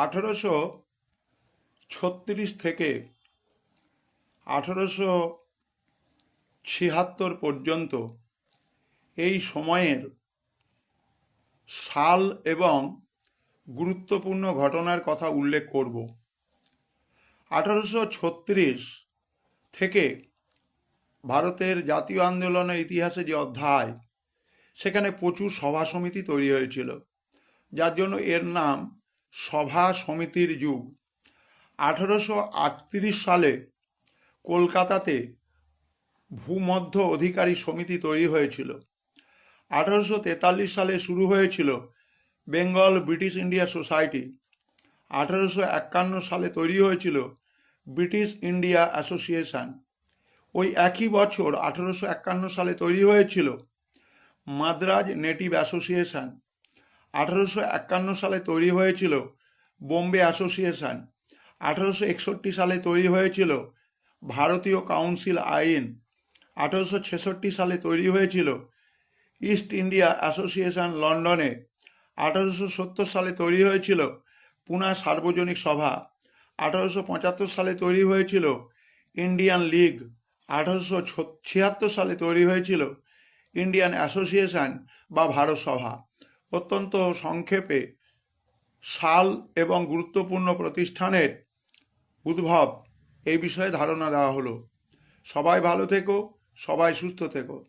1836 থেকে 1876 পর্যন্ত এই সময়ের সাল এবং গুরুত্বপূর্ণ ঘটনার কথা উল্লেখ করব। 1836 থেকে ভারতের জাতীয় আন্দোলনের ইতিহাসে যে অধ্যায়, সেখানে প্রচুর সভা সমিতি তৈরি হয়েছিল, যার জন্য এর নাম সভা সমিতির যুগ। 1838 সালে কলকাতাতে ভূমধ্য অধিকারী সমিতি তৈরি হয়েছিল। 1843 সালে শুরু হয়েছিল বেঙ্গল ব্রিটিশ ইন্ডিয়া সোসাইটি। 1851 সালে তৈরি হয়েছিল ব্রিটিশ ইন্ডিয়া অ্যাসোসিয়েশন। ওই একই বছর 1851 সালে তৈরি হয়েছিল মাদ্রাজ নেটিভ অ্যাসোসিয়েশন। 1851 সালে তৈরি হয়েছিল বোম্বে অ্যাসোসিয়েশন। 1861 সালে তৈরি হয়েছিল ভারতীয় কাউন্সিল আইন। 1866 সালে তৈরি হয়েছিল ইস্ট ইন্ডিয়া অ্যাসোসিয়েশন লন্ডনে। 1870 সালে তৈরি হয়েছিল পুনা সার্বজনিক সভা। 1875 সালে তৈরি হয়েছিল ইন্ডিয়ান লীগ। 1876 সালে তৈরি হয়েছিল ইন্ডিয়ান অ্যাসোসিয়েশন বা ভারত সভা। অত্যন্ত সংক্ষেপে সাল এবং গুরুত্বপূর্ণ প্রতিষ্ঠানের উদ্ভব এই বিষয়ে ধারণা দেওয়া হলো। সবাই ভালো থেকো, সবাই সুস্থ থেকো।